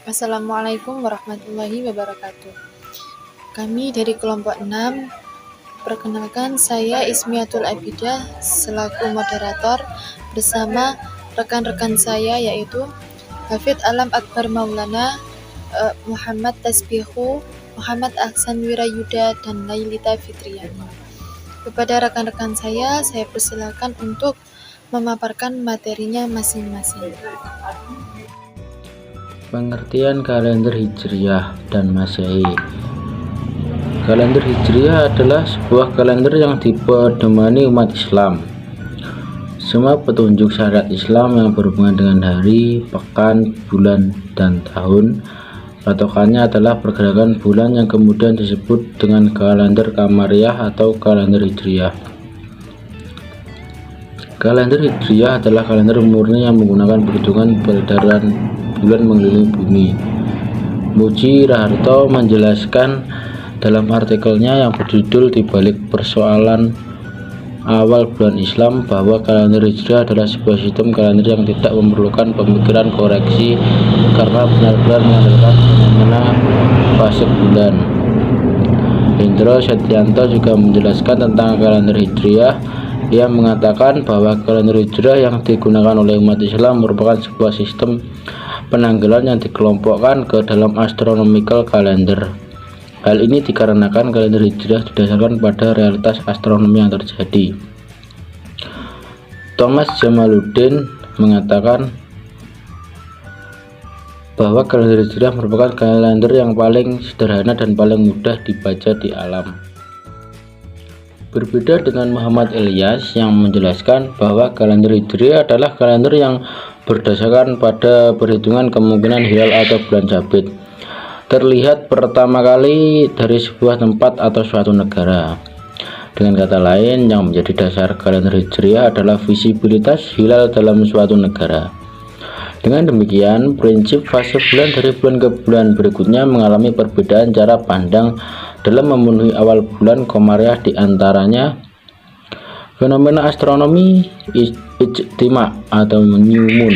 Assalamualaikum warahmatullahi wabarakatuh. Kami dari kelompok 6, perkenalkan saya Ismiatul Abidah selaku moderator bersama rekan-rekan saya yaitu Hafid Alam Akbar Maulana, Muhammad Tasbihu, Muhammad Ahsan Wirayuda, dan Lailita Fitriani. Kepada rekan-rekan saya persilakan untuk memaparkan materinya masing-masing. Pengertian kalender Hijriyah dan Masehi. Kalender Hijriyah adalah sebuah kalender yang dipedomani umat Islam. Semua petunjuk syariat Islam yang berhubungan dengan hari, pekan, bulan, dan tahun, patokannya adalah pergerakan bulan yang kemudian disebut dengan kalender Qamariyah atau kalender Hijriyah. Kalender Hijriyah adalah kalender murni yang menggunakan perhitungan peredaran bulan mengelilingi bumi. Muji Raharto menjelaskan dalam artikelnya yang berjudul "Di Balik Persoalan Awal Bulan Islam" bahwa kalender Hijriah adalah sebuah sistem kalender yang tidak memerlukan pemikiran koreksi karena benar-benar mengandalkan fenomena fase bulan. Hendro Setianto juga menjelaskan tentang kalender Hijriah. Ia mengatakan bahwa kalender Hijriah yang digunakan oleh umat Islam merupakan sebuah sistem penanggalan yang dikelompokkan ke dalam astronomical calendar. Hal ini dikarenakan kalender Hijriah didasarkan pada realitas astronomi yang terjadi. Thomas Jamaluddin mengatakan bahwa kalender Hijriah merupakan kalender yang paling sederhana dan paling mudah dibaca di alam. Berbeda dengan Muhammad Ilyas yang menjelaskan bahwa kalender Hijriah adalah kalender yang berdasarkan pada perhitungan kemungkinan hilal atau bulan sabit terlihat pertama kali dari sebuah tempat atau suatu negara. Dengan kata lain, yang menjadi dasar kalender Hijriah adalah visibilitas hilal dalam suatu negara. Dengan demikian, prinsip fase bulan dari bulan ke bulan berikutnya mengalami perbedaan cara pandang dalam memenuhi awal bulan Qamariyah, di antaranya fenomena astronomi ijtima atau new moon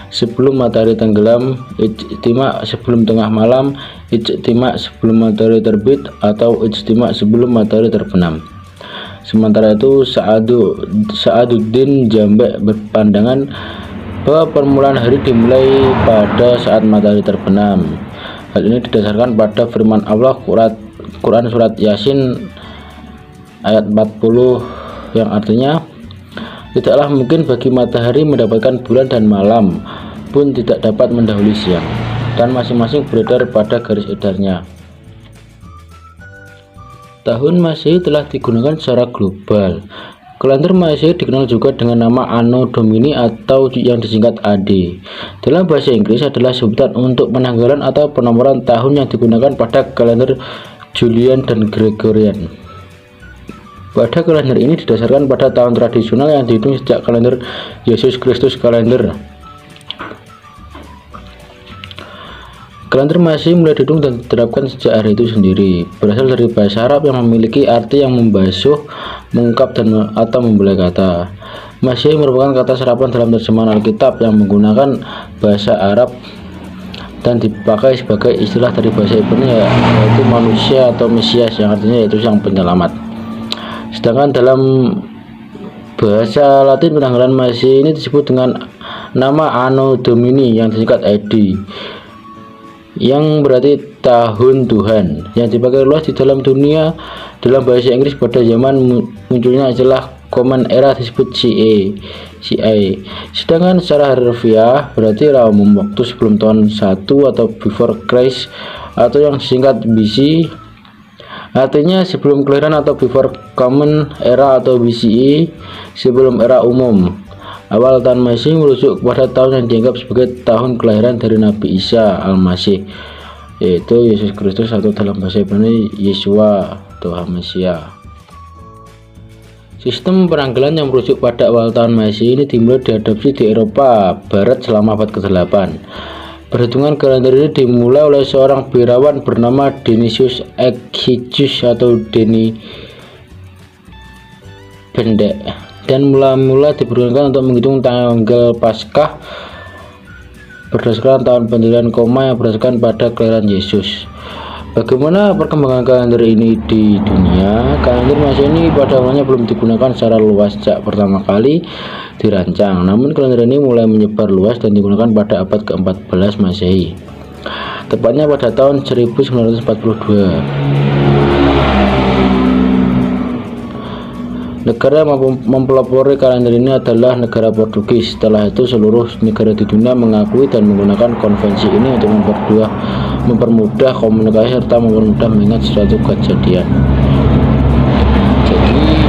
sebelum matahari tenggelam, ijtima sebelum tengah malam, ijtima sebelum matahari terbit, atau ijtima sebelum matahari terbenam. Sementara itu Sa'aduddin Jambek berpandangan bahwa permulaan hari dimulai pada saat matahari terbenam. Hal ini didasarkan pada firman Allah Quran surat Yasin ayat 40 yang artinya, "Tidaklah mungkin bagi matahari mendapatkan bulan dan malam pun tidak dapat mendahului siang, dan masing-masing beredar pada garis edarnya." Tahun Masehi telah digunakan secara global. Kalender Masehi dikenal juga dengan nama Anno Domini atau yang disingkat AD. Dalam bahasa Inggris adalah sebutan untuk penanggalan atau penomoran tahun yang digunakan pada kalender Julian dan Gregorian. Pada kalender ini didasarkan pada tahun tradisional yang dihitung sejak kalender Yesus Kristus kalender. Kalender Masehi mulai dihitung dan diterapkan sejak hari itu sendiri. Berasal dari bahasa Arab yang memiliki arti yang membasuh, mengungkap, dan atau membelai kata. Masehi merupakan kata serapan dalam terjemahan Alkitab yang menggunakan bahasa Arab dan dipakai sebagai istilah dari bahasa Ibrani, yaitu manusia atau Mesias, yang artinya yaitu sang penyelamat. Sedangkan dalam bahasa Latin, penanggalan Masehi ini disebut dengan nama Anno Domini yang disingkat AD, yang berarti tahun Tuhan, yang dipakai luas di dalam dunia. Dalam bahasa Inggris pada zaman munculnya istilah Common Era disebut CA. Sedangkan secara harfiah berarti umum waktu sebelum tahun 1 atau before Christ, atau yang disingkat BC, artinya sebelum kelahiran, atau before Common Era atau BCE, sebelum era umum. Awal tahun Masehi merujuk kepada tahun yang dianggap sebagai tahun kelahiran dari Nabi Isa Al-Masih, yaitu Yesus Kristus, atau dalam bahasa Ibrani Yeshua atau Hamasiah. Sistem penanggalan yang merujuk pada awal tahun Masehi ini dimulai diadopsi di Eropa Barat selama abad ke-8. Perhitungan kalender ini dimulai oleh seorang birawan bernama Dionysius Exiguus atau Deni Pendek, dan mula-mula dipergunakan untuk menghitung tanggal Paskah berdasarkan tahun pendirian, koma yang berdasarkan pada kelahiran Yesus. Bagaimana perkembangan kalender ini di dunia? Kalender Masehi ini pada awalnya belum digunakan secara luas sejak pertama kali dirancang. Namun kalender ini mulai menyebar luas dan digunakan pada abad ke-14 Masehi. Tepatnya pada tahun 1942. Negara yang mempelopori kalender ini adalah negara Portugis. Setelah itu seluruh negara di dunia mengakui dan menggunakan konvensi ini untuk mempermudah komunikasi serta mempermudah mengingat suatu kejadian. Jadi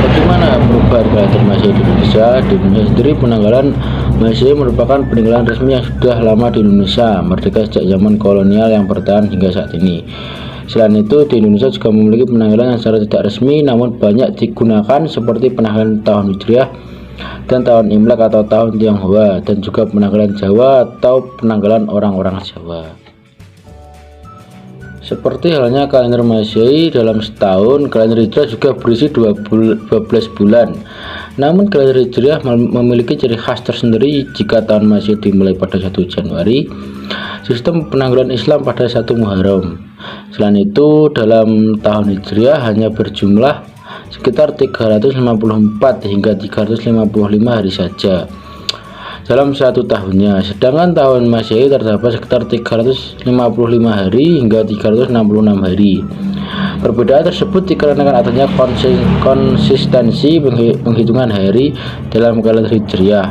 bagaimana perubahan kalender Masehi di Indonesia? Di Indonesia sendiri penanggalan Masehi merupakan peninggalan resmi yang sudah lama di Indonesia, merdeka sejak zaman kolonial yang bertahan hingga saat ini. Selain itu, di Indonesia juga memiliki penanggalan yang secara tidak resmi namun banyak digunakan seperti penanggalan tahun Hijriah dan tahun Imlek atau tahun Tionghoa, dan juga penanggalan Jawa atau penanggalan orang-orang Jawa. Seperti halnya kalender Masehi, dalam setahun kalender Hijriah juga berisi 12 bulan. Namun kalender Hijriah memiliki ciri khas tersendiri. Jika tahun Masehi dimulai pada 1 Januari, sistem penanggalan Islam pada 1 Muharram. Selain itu, dalam tahun Hijriah hanya berjumlah sekitar 354 hingga 355 hari saja dalam satu tahunnya, sedangkan tahun Masehi terdapat sekitar 355 hari hingga 366 hari. Perbedaan tersebut dikarenakan adanya konsistensi penghitungan hari dalam kalender Hijriah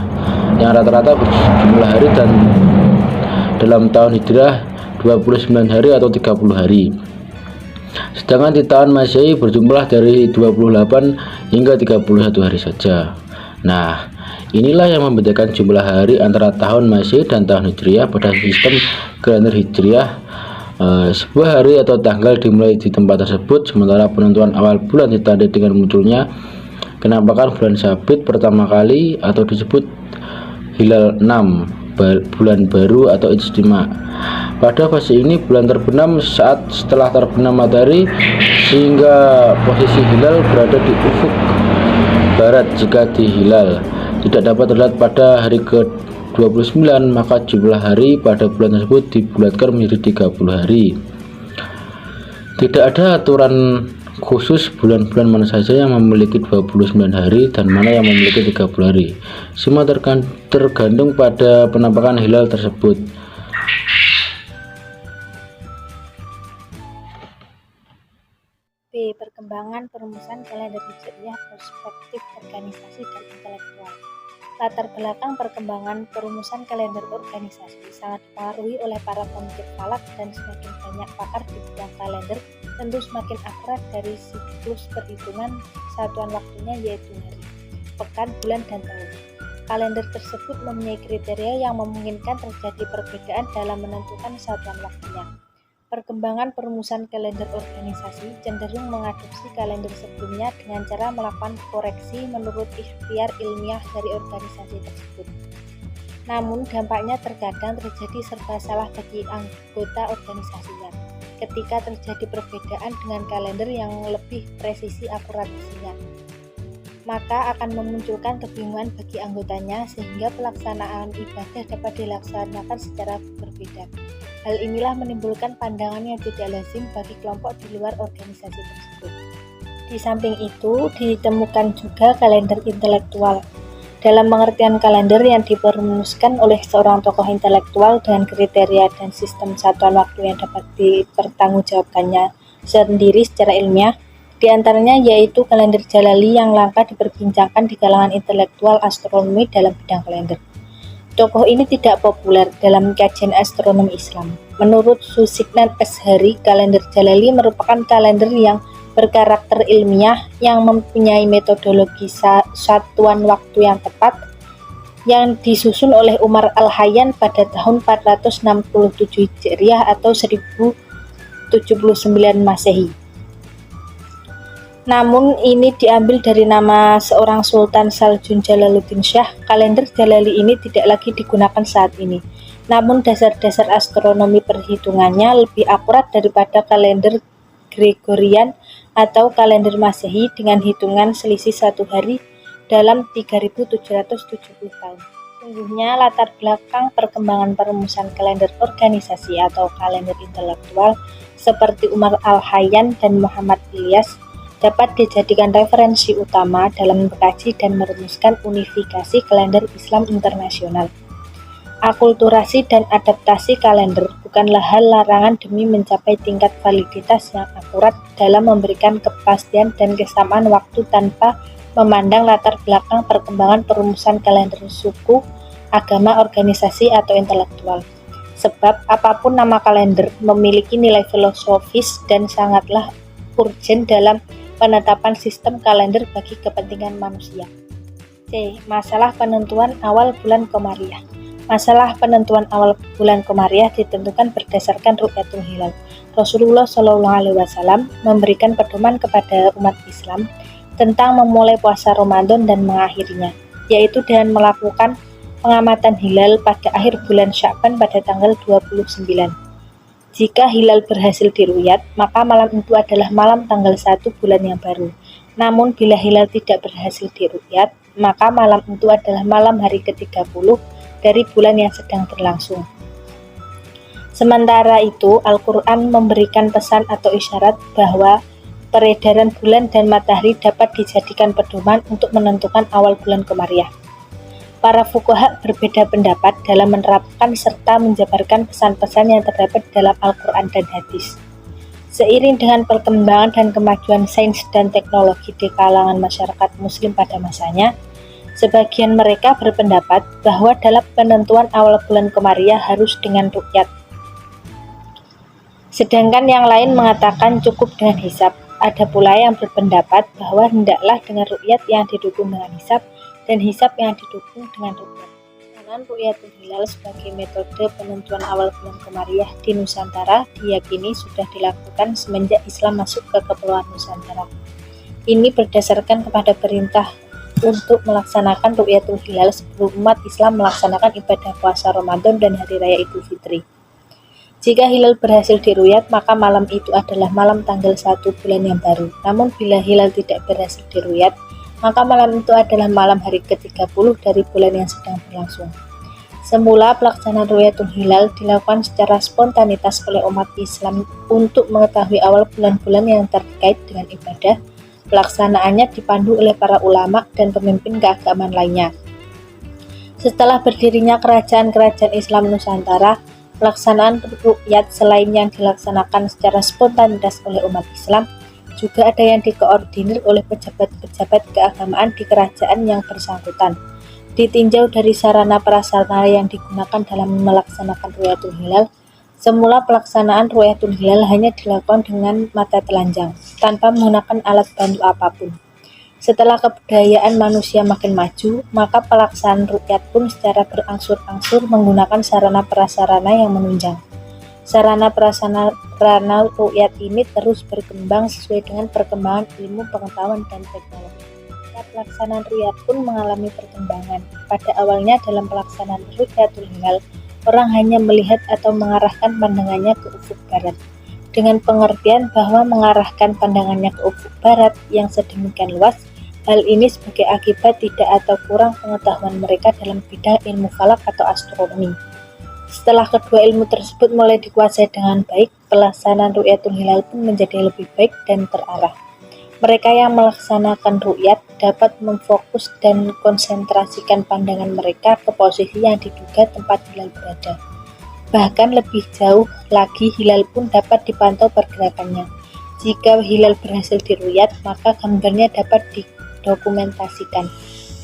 yang rata-rata berjumlah hari, dan dalam tahun Hijriah 29 hari atau 30 hari. Sedangkan di tahun Masehi berjumlah dari 28 hingga 31 hari saja. Nah, inilah yang membedakan jumlah hari antara tahun Masehi dan tahun Hijriah pada sistem kalender Hijriah. Sebuah hari atau tanggal dimulai di tempat tersebut, sementara penentuan awal bulan ditandai dengan munculnya kenampakan bulan sabit pertama kali atau disebut hilal 6, bulan baru atau ijtima. Pada fase ini bulan terbenam saat setelah terbenam matahari, sehingga posisi hilal berada di ufuk barat. Jika di hilal tidak dapat terlihat pada hari ke-29, maka jumlah hari pada bulan tersebut dibulatkan menjadi 30 hari. Tidak ada aturan khusus bulan-bulan mana saja yang memiliki 29 hari dan mana yang memiliki 30 hari. Semua tergantung pada penampakan hilal tersebut. B. Perkembangan perumusan kalender Hijriah, perspektif organisasi dan intelektual. Latar belakang perkembangan perumusan kalender organisasi sangat dipengaruhi oleh para pemikir falak, dan semakin banyak pakar di bidang kalender tentu semakin akurat dari siklus perhitungan satuan waktunya, yaitu hari, pekan, bulan, dan tahun. Kalender tersebut mempunyai kriteria yang memungkinkan terjadi perbedaan dalam menentukan satuan waktunya. Perkembangan perumusan kalender organisasi cenderung mengadopsi kalender sebelumnya dengan cara melakukan koreksi menurut ikhtiar ilmiah dari organisasi tersebut. Namun dampaknya terkadang terjadi serba salah bagi anggota organisasinya ketika terjadi perbedaan dengan kalender yang lebih presisi akurasinya. Maka akan memunculkan kebingungan bagi anggotanya sehingga pelaksanaan ibadah dapat dilaksanakan secara berbeda. Hal inilah menimbulkan pandangan yang tidak lazim bagi kelompok di luar organisasi tersebut. Di samping itu, ditemukan juga kalender intelektual. Dalam pengertian kalender yang diperumuskan oleh seorang tokoh intelektual dengan kriteria dan sistem satuan waktu yang dapat dipertanggungjawabkannya sendiri secara ilmiah, di antaranya yaitu kalender Jalali yang langka diperbincangkan di kalangan intelektual astronomi dalam bidang kalender. Tokoh ini tidak populer dalam kajian astronomi Islam. Menurut Susiknan Ashari, kalender Jalali merupakan kalender yang berkarakter ilmiah yang mempunyai metodologi satuan waktu yang tepat yang disusun oleh Umar Al-Hayyan pada tahun 467 Hijriah atau 1079 Masehi. Namun ini diambil dari nama seorang Sultan Saljun Jalaluddin Shah. Kalender Jalali ini tidak lagi digunakan saat ini. Namun dasar-dasar astronomi perhitungannya lebih akurat daripada kalender Gregorian atau kalender Masehi dengan hitungan selisih 1 hari dalam 3770 tahun. Sesungguhnya latar belakang perkembangan perumusan kalender organisasi atau kalender intelektual seperti Umar Al-Hayyan dan Muhammad Ilyas dapat dijadikan referensi utama dalam mengkaji dan merumuskan unifikasi kalender Islam internasional. Akulturasi dan adaptasi kalender bukanlah hal larangan demi mencapai tingkat validitas yang akurat dalam memberikan kepastian dan kesamaan waktu tanpa memandang latar belakang perkembangan perumusan kalender suku, agama, organisasi, atau intelektual. Sebab apapun nama kalender memiliki nilai filosofis dan sangatlah urgen dalam penetapan sistem kalender bagi kepentingan manusia. C. Masalah penentuan awal bulan Komariah. Masalah penentuan awal bulan Komariah ditentukan berdasarkan Ru'yatul Hilal. Rasulullah SAW memberikan pedoman kepada umat Islam tentang memulai puasa Ramadan dan mengakhirinya, yaitu dengan melakukan pengamatan hilal pada akhir bulan Sya'ban pada tanggal 29. Jika hilal berhasil diruyat, maka malam itu adalah malam tanggal 1 bulan yang baru. Namun bila hilal tidak berhasil diruyat, maka malam itu adalah malam hari ke-30 dari bulan yang sedang berlangsung. Sementara itu, Al-Quran memberikan pesan atau isyarat bahwa peredaran bulan dan matahari dapat dijadikan pedoman untuk menentukan awal bulan Komariah. Para fuqaha berbeda pendapat dalam menerapkan serta menjabarkan pesan-pesan yang terdapat dalam Al-Quran dan hadis. Seiring dengan perkembangan dan kemajuan sains dan teknologi di kalangan masyarakat muslim pada masanya, sebagian mereka berpendapat bahwa dalam penentuan awal bulan Komariah harus dengan ru'yat. Sedangkan yang lain mengatakan cukup dengan hisab. Ada pula yang berpendapat bahwa hendaklah dengan ru'yat yang didukung dengan hisab dan hisab yang didukung dengan ru'yat. Pelaksanaan Ru'yatul Hilal sebagai metode penentuan awal bulan Komariah di Nusantara diyakini sudah dilakukan semenjak Islam masuk ke Kepulauan Nusantara. Ini berdasarkan kepada perintah untuk melaksanakan Ru'yatul Hilal sebelum umat Islam melaksanakan ibadah puasa Ramadan dan Hari Raya Idul Fitri. Jika hilal berhasil diruyat, maka malam itu adalah malam tanggal 1 bulan yang baru. Namun bila hilal tidak berhasil diruyat, maka malam itu adalah malam hari ke-30 dari bulan yang sedang berlangsung. Semula pelaksanaan Ru'yatul Hilal dilakukan secara spontanitas oleh umat Islam untuk mengetahui awal bulan-bulan yang terkait dengan ibadah. Pelaksanaannya dipandu oleh para ulama dan pemimpin keagamaan lainnya. Setelah berdirinya kerajaan-kerajaan Islam Nusantara, pelaksanaan ru'yat selain yang dilaksanakan secara spontanitas oleh umat Islam, juga ada yang dikoordinir oleh pejabat-pejabat keagamaan di kerajaan yang bersangkutan. Ditinjau dari sarana prasarana yang digunakan dalam melaksanakan Ru'yatul Hilal, semula pelaksanaan Ru'yatul Hilal hanya dilakukan dengan mata telanjang, tanpa menggunakan alat bantu apapun. Setelah kebudayaan manusia makin maju, maka pelaksanaan ru'yat pun secara berangsur-angsur menggunakan sarana prasarana yang menunjang. Sarana prasarana ru'yat ini terus berkembang sesuai dengan perkembangan ilmu pengetahuan dan teknologi. Pelaksanaan ru'yat pun mengalami perkembangan. Pada awalnya dalam pelaksanaan Ru'yatul Hilal, orang hanya melihat atau mengarahkan pandangannya ke ufuk barat, dengan pengertian bahwa mengarahkan pandangannya ke ufuk barat yang sedemikian luas. Hal ini sebagai akibat tidak atau kurang pengetahuan mereka dalam bidang ilmu falak atau astronomi. Setelah kedua ilmu tersebut mulai dikuasai dengan baik, pelaksanaan Ru'yatul Hilal pun menjadi lebih baik dan terarah. Mereka yang melaksanakan ru'yat dapat memfokus dan konsentrasikan pandangan mereka ke posisi yang diduga tempat hilal berada. Bahkan lebih jauh lagi, hilal pun dapat dipantau pergerakannya. Jika hilal berhasil diruyat, maka gambarnya dapat didokumentasikan.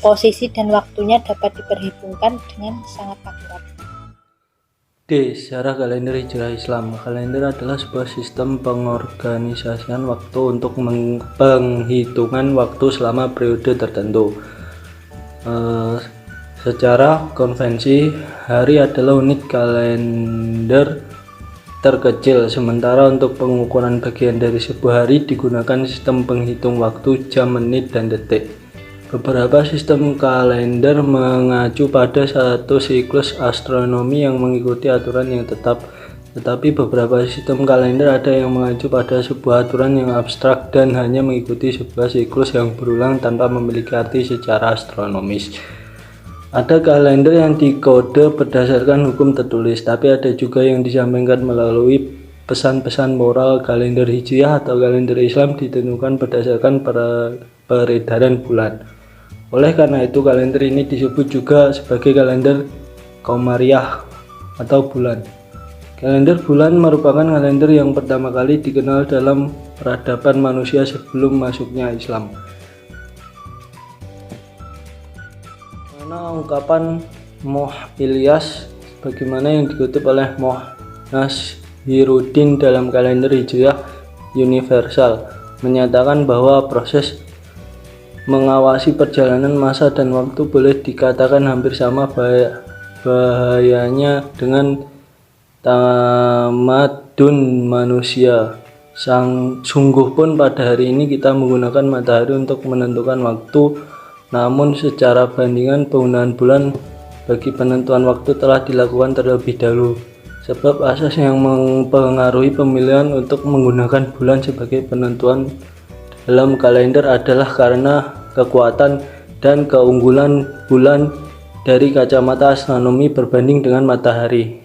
Posisi dan waktunya dapat diperhitungkan dengan sangat akurat. D. Sejarah kalender hijrah Islam. Kalender adalah sebuah sistem pengorganisasian waktu untuk penghitungan waktu selama periode tertentu. Secara konvensi, hari adalah unit kalender terkecil, sementara untuk pengukuran bagian dari sebuah hari digunakan sistem penghitung waktu jam, menit, dan detik. Beberapa sistem kalender mengacu pada satu siklus astronomi yang mengikuti aturan yang tetap, tetapi beberapa sistem kalender ada yang mengacu pada sebuah aturan yang abstrak dan hanya mengikuti sebuah siklus yang berulang tanpa memiliki arti secara astronomis. Ada kalender yang dikode berdasarkan hukum tertulis, tapi ada juga yang disampaikan melalui pesan-pesan moral. Kalender Hijriah atau kalender Islam ditentukan berdasarkan peredaran bulan. Oleh karena itu, kalender ini disebut juga sebagai kalender Qamariyah atau bulan. Kalender bulan merupakan kalender yang pertama kali dikenal dalam peradaban manusia sebelum masuknya Islam. Mana ungkapan Moh Ilyas bagaimana yang dikutip oleh Moh Nashiruddin dalam kalender Hijriah Universal menyatakan bahwa proses mengawasi perjalanan masa dan waktu boleh dikatakan hampir sama bahayanya dengan tamadun manusia. Sungguh pun pada hari ini kita menggunakan matahari untuk menentukan waktu, namun secara bandingan penggunaan bulan bagi penentuan waktu telah dilakukan terlebih dahulu. Sebab asas yang mempengaruhi pemilihan untuk menggunakan bulan sebagai penentuan dalam kalender adalah karena kekuatan dan keunggulan bulan dari kacamata astronomi berbanding dengan matahari.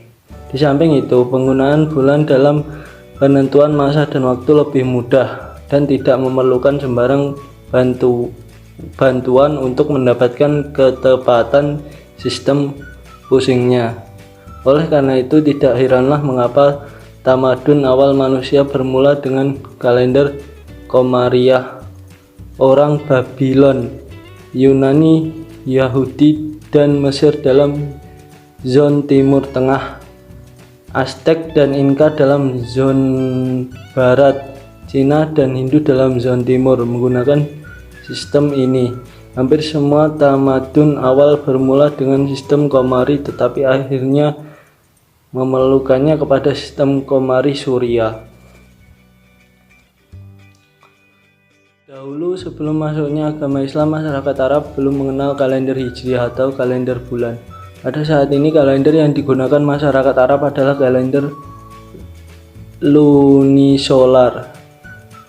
Di samping itu, penggunaan bulan dalam penentuan masa dan waktu lebih mudah dan tidak memerlukan sembarang bantuan untuk mendapatkan ketepatan sistem pusingnya. Oleh karena itu, tidak heranlah mengapa tamadun awal manusia bermula dengan kalender Qamariyah. Orang Babylon, Yunani, Yahudi, dan Mesir dalam zon Timur Tengah, Aztec dan Inka dalam zon Barat, Cina dan Hindu dalam zon Timur menggunakan sistem ini. Hampir semua tamadun awal bermula dengan sistem Qamari, tetapi akhirnya memerlukannya kepada sistem Qamari Surya. Dahulu sebelum masuknya agama Islam, masyarakat Arab belum mengenal kalender Hijriah atau kalender bulan. Pada saat ini kalender yang digunakan masyarakat Arab adalah kalender lunisolar.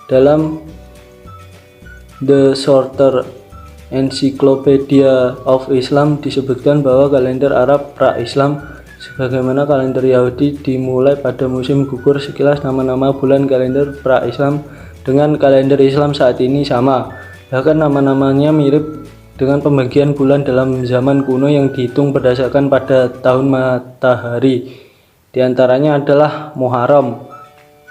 Dalam The Shorter Encyclopedia of Islam disebutkan bahwa kalender Arab pra-Islam sebagaimana kalender Yahudi dimulai pada musim gugur. Sekilas nama-nama bulan kalender pra-Islam dengan kalender Islam saat ini sama, bahkan nama-namanya mirip dengan pembagian bulan dalam zaman kuno yang dihitung berdasarkan pada tahun matahari. Di antaranya adalah Muharram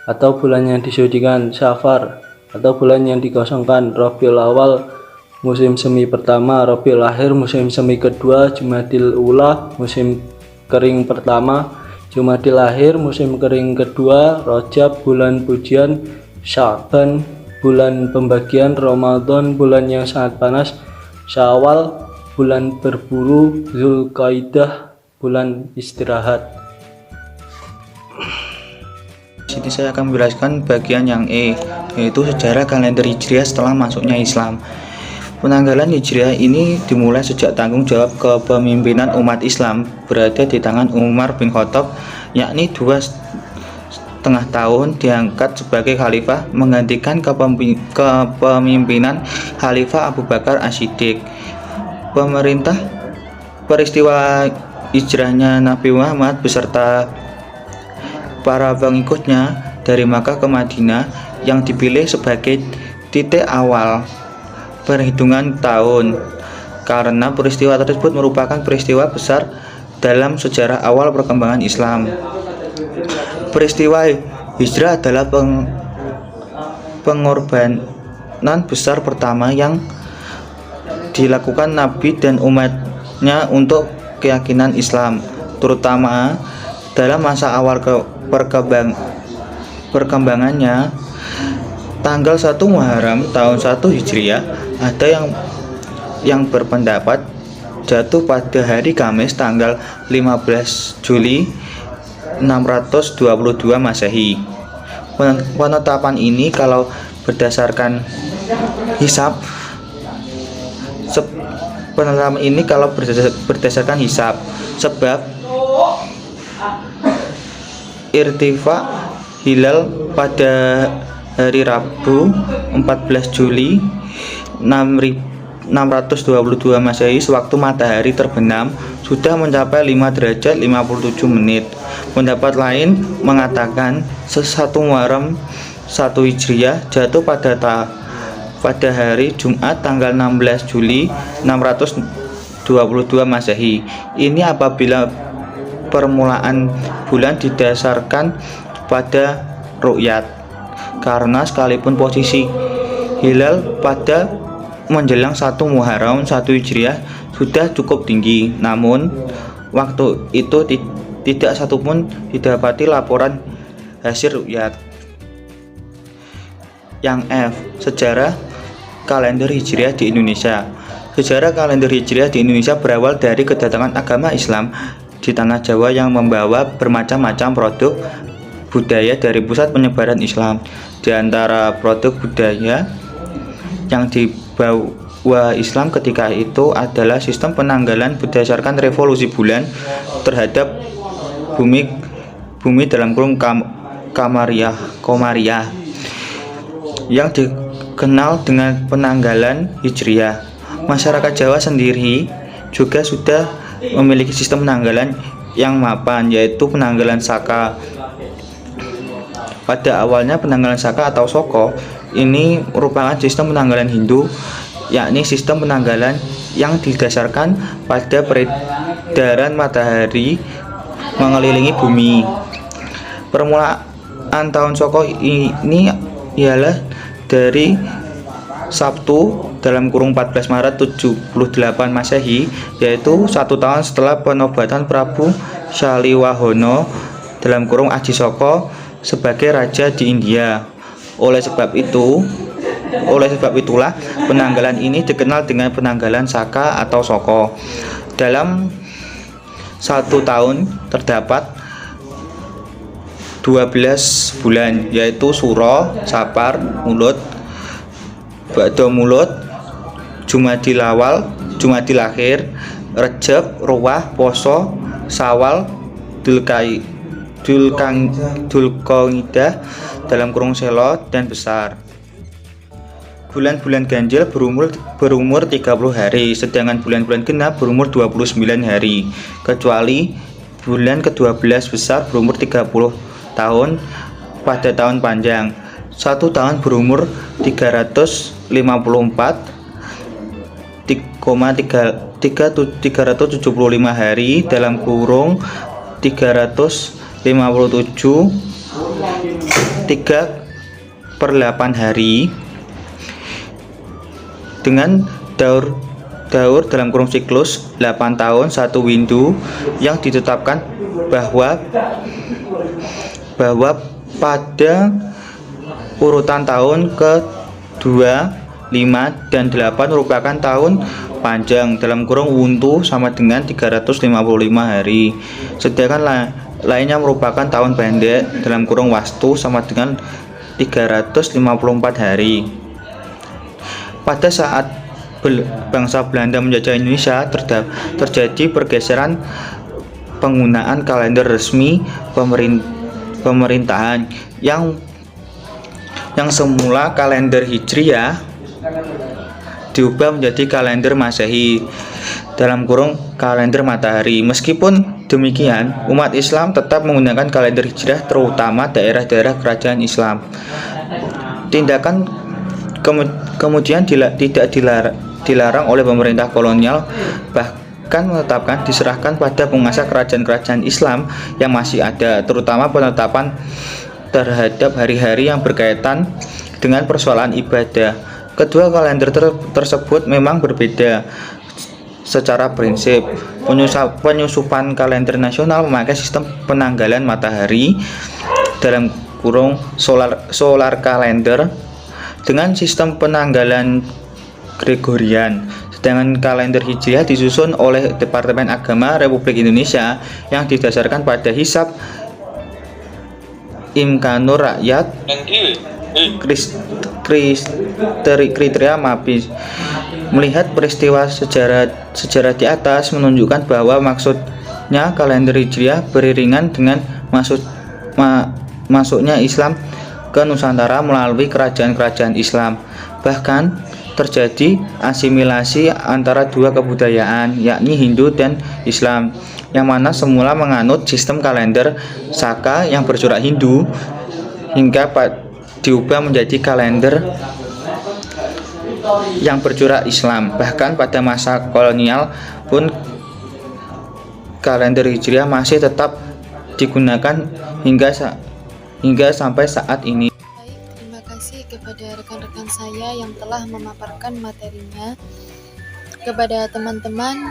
atau bulan yang disucikan, Safar atau bulan yang dikosongkan, Rabiul Awal musim semi pertama, Rabiul Akhir musim semi kedua, Jumadil Ula musim kering pertama, Jumadil Akhir musim kering kedua, Rajab bulan pujian, Sya'ban bulan pembagian, Ramadan bulan yang sangat panas, Syawal bulan berburu, Zulkaidah bulan istirahat. Di sini saya akan menjelaskan bagian yang E, yaitu sejarah kalender Hijriah setelah masuknya Islam. Penanggalan Hijriah ini dimulai sejak tanggung jawab kepemimpinan umat Islam berada di tangan Umar bin Khattab, yakni 2,5 tahun diangkat sebagai khalifah menggantikan kepemimpinan Khalifah Abu Bakar As-Siddiq. Peristiwa hijrahnya Nabi Muhammad beserta para pengikutnya dari Makkah ke Madinah yang dipilih sebagai titik awal perhitungan tahun, karena peristiwa tersebut merupakan peristiwa besar dalam sejarah awal perkembangan Islam. Peristiwa hijrah adalah pengorbanan besar pertama yang dilakukan Nabi dan umatnya untuk keyakinan Islam, terutama dalam masa awal perkembangannya. Tanggal 1 Muharram tahun 1 Hijriah ada yang berpendapat jatuh pada hari Kamis tanggal 15 Juli 622 Masehi. Penetapan ini kalau berdasarkan hisab sebab irtifa hilal pada hari Rabu 14 Juli 622 622 Masehi sewaktu matahari terbenam sudah mencapai 5 derajat 57 menit. Pendapat lain mengatakan 1 Muharram 1 Hijriah jatuh pada hari Jumat tanggal 16 Juli 622 Masehi. Ini apabila permulaan bulan didasarkan pada ru'yat, karena sekalipun posisi hilal pada menjelang 1 Muharram 1 Hijriah sudah cukup tinggi, namun waktu itu tidak satupun didapati laporan hasil ru'yat. Yang F. Sejarah kalender Hijriah di Indonesia. Sejarah kalender Hijriah di Indonesia berawal dari kedatangan agama Islam di tanah Jawa yang membawa bermacam-macam produk budaya dari pusat penyebaran Islam. Di antara produk budaya yang dibawa Islam ketika itu adalah sistem penanggalan berdasarkan revolusi bulan terhadap bumi dalam kurung Komariah yang dikenal dengan penanggalan Hijriah. Masyarakat Jawa sendiri juga sudah memiliki sistem penanggalan yang mapan, yaitu penanggalan Saka. Pada awalnya penanggalan Saka atau Soko ini merupakan sistem penanggalan Hindu, yakni sistem penanggalan yang didasarkan pada peredaran matahari mengelilingi bumi. Permulaan tahun Soko ini ialah dari Sabtu dalam kurung 14 Maret 78 Masehi, yaitu 1 tahun setelah penobatan Prabu Saliwahono dalam kurung Aji Soko sebagai raja di India. Oleh sebab itulah penanggalan ini dikenal dengan penanggalan Saka atau Soko. Dalam 1 tahun terdapat 12 bulan, yaitu Suro, Sapar, Mulud, Ba'da Mulud, Jumadil Awal, Jumadil Akhir, Rejab, Ruwah, Poso, Sawal, Dulqaidah dalam kurung Selo dan Besar. Bulan-bulan ganjil berumur 30 hari, sedangkan bulan-bulan genap berumur 29 hari, kecuali bulan ke-12 besar berumur 30 tahun pada tahun panjang. 1 tahun berumur 375 hari dalam kurung 357 3/8 hari, dengan daur dalam kurung siklus 8 tahun 1 windu yang ditetapkan bahwa pada urutan tahun ke-2, 5, dan 8 merupakan tahun panjang dalam kurung wuntu sama dengan 355 hari, sedangkan lainnya merupakan tahun pendek dalam kurung wastu sama dengan 354 hari. Pada saat bangsa Belanda menjajah Indonesia terjadi pergeseran penggunaan kalender resmi pemerintahan yang semula kalender Hijriah diubah menjadi kalender Masehi dalam kurung kalender matahari. Meskipun demikian, umat Islam tetap menggunakan kalender Hijriah, terutama daerah-daerah kerajaan Islam. Tindakan kemudian tidak dilarang oleh pemerintah kolonial, bahkan menetapkan diserahkan pada penguasa kerajaan-kerajaan Islam yang masih ada, terutama penetapan terhadap hari-hari yang berkaitan dengan persoalan ibadah. Kedua kalender tersebut memang berbeda secara prinsip. Penyusupan kalender nasional memakai sistem penanggalan matahari dalam kurung solar kalender dengan sistem penanggalan Gregorian, sedangkan kalender Hijriah disusun oleh Departemen Agama Republik Indonesia yang didasarkan pada hisab Imkanur Rakyat kriteria MAPI. Melihat peristiwa sejarah di atas menunjukkan bahwa maksudnya kalender Hijriah beriringan dengan masuknya Islam ke Nusantara melalui kerajaan-kerajaan Islam. Bahkan terjadi asimilasi antara dua kebudayaan, yakni Hindu dan Islam, yang mana semula menganut sistem kalender Saka yang bercorak Hindu hingga diubah menjadi kalender yang bercorak Islam. Bahkan pada masa kolonial pun kalender Hijriah masih tetap digunakan hingga sampai saat ini. Baik, terima kasih kepada rekan-rekan saya yang telah memaparkan materinya. Kepada teman-teman,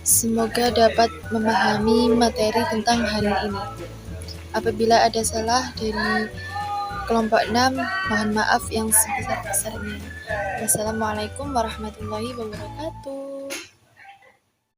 semoga dapat memahami materi tentang hari ini. Apabila ada salah dari kelompok 6, mohon maaf yang sebesar-besarnya. Wassalamualaikum warahmatullahi wabarakatuh.